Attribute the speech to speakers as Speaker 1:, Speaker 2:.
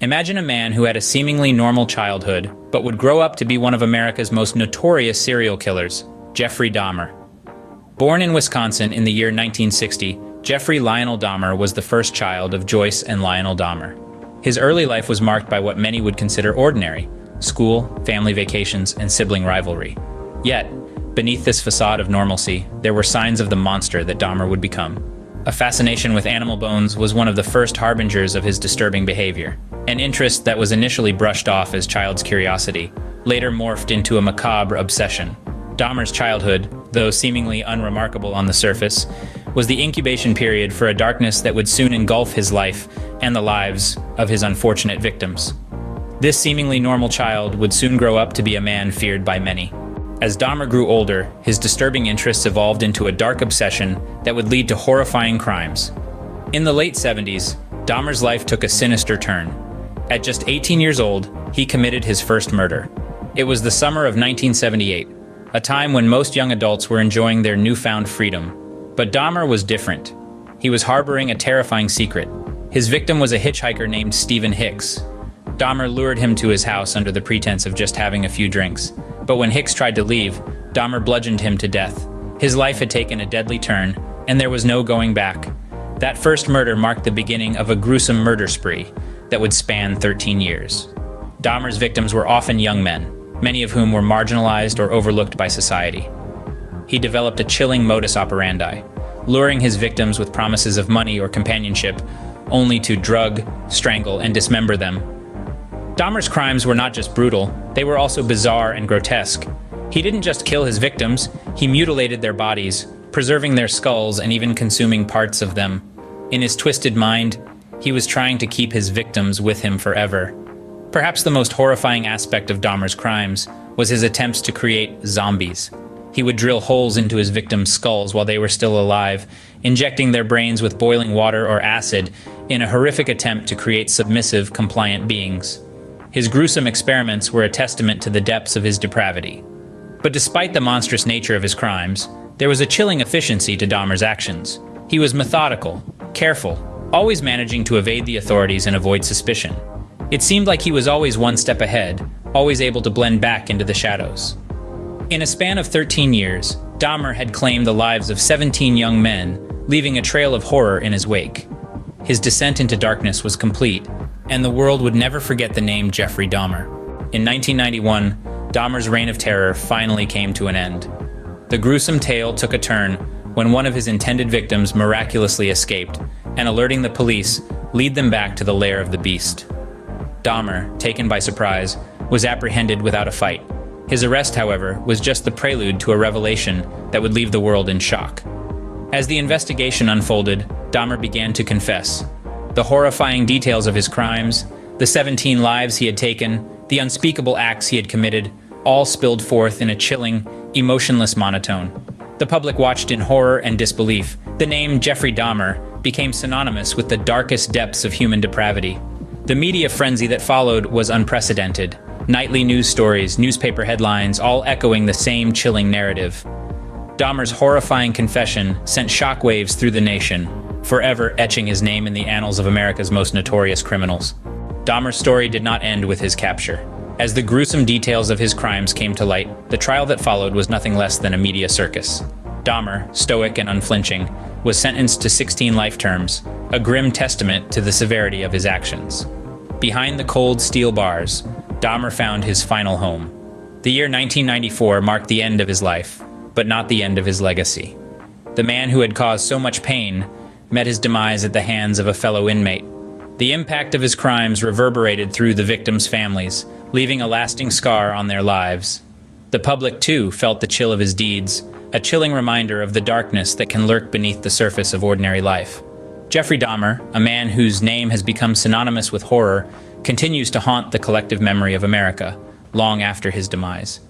Speaker 1: Imagine a man who had a seemingly normal childhood, but would grow up to be one of America's most notorious serial killers, Jeffrey Dahmer. Born in Wisconsin in the year 1960, Jeffrey Lionel Dahmer was the first child of Joyce and Lionel Dahmer. His early life was marked by what many would consider ordinary: school, family vacations, and sibling rivalry. Yet, beneath this facade of normalcy, there were signs of the monster that Dahmer would become. A fascination with animal bones was one of the first harbingers of his disturbing behavior. An interest that was initially brushed off as child's curiosity, later morphed into a macabre obsession. Dahmer's childhood, though seemingly unremarkable on the surface, was the incubation period for a darkness that would soon engulf his life and the lives of his unfortunate victims. This seemingly normal child would soon grow up to be a man feared by many. As Dahmer grew older, his disturbing interests evolved into a dark obsession that would lead to horrifying crimes. In the late 70s, Dahmer's life took a sinister turn. At just 18 years old, he committed his first murder. It was the summer of 1978, a time when most young adults were enjoying their newfound freedom. But Dahmer was different. He was harboring a terrifying secret. His victim was a hitchhiker named Stephen Hicks. Dahmer lured him to his house under the pretense of just having a few drinks. But when Hicks tried to leave, Dahmer bludgeoned him to death. His life had taken a deadly turn, and there was no going back. That first murder marked the beginning of a gruesome murder spree that would span 13 years. Dahmer's victims were often young men, many of whom were marginalized or overlooked by society. He developed a chilling modus operandi, luring his victims with promises of money or companionship, only to drug, strangle, and dismember them. Dahmer's crimes were not just brutal, they were also bizarre and grotesque. He didn't just kill his victims, he mutilated their bodies, preserving their skulls and even consuming parts of them. In his twisted mind, he was trying to keep his victims with him forever. Perhaps the most horrifying aspect of Dahmer's crimes was his attempts to create zombies. He would drill holes into his victims' skulls while they were still alive, injecting their brains with boiling water or acid in a horrific attempt to create submissive, compliant beings. His gruesome experiments were a testament to the depths of his depravity. But despite the monstrous nature of his crimes, there was a chilling efficiency to Dahmer's actions. He was methodical, careful, always managing to evade the authorities and avoid suspicion. It seemed like he was always one step ahead, always able to blend back into the shadows. In a span of 13 years, Dahmer had claimed the lives of 17 young men, leaving a trail of horror in his wake. His descent into darkness was complete, and the world would never forget the name Jeffrey Dahmer. In 1991, Dahmer's reign of terror finally came to an end. The gruesome tale took a turn when one of his intended victims miraculously escaped, and alerting the police, led them back to the lair of the beast. Dahmer, taken by surprise, was apprehended without a fight. His arrest, however, was just the prelude to a revelation that would leave the world in shock. As the investigation unfolded, Dahmer began to confess. The horrifying details of his crimes, the 17 lives he had taken, the unspeakable acts he had committed, all spilled forth in a chilling, emotionless monotone. The public watched in horror and disbelief. The name Jeffrey Dahmer became synonymous with the darkest depths of human depravity. The media frenzy that followed was unprecedented. Nightly news stories, newspaper headlines, all echoing the same chilling narrative. Dahmer's horrifying confession sent shockwaves through the nation, forever etching his name in the annals of America's most notorious criminals. Dahmer's story did not end with his capture. As the gruesome details of his crimes came to light, the trial that followed was nothing less than a media circus. Dahmer, stoic and unflinching, was sentenced to 16 life terms, a grim testament to the severity of his actions. Behind the cold steel bars, Dahmer found his final home. The year 1994 marked the end of his life, but not the end of his legacy. The man who had caused so much pain met his demise at the hands of a fellow inmate. The impact of his crimes reverberated through the victims' families, leaving a lasting scar on their lives. The public, too, felt the chill of his deeds, a chilling reminder of the darkness that can lurk beneath the surface of ordinary life. Jeffrey Dahmer, a man whose name has become synonymous with horror, continues to haunt the collective memory of America long after his demise.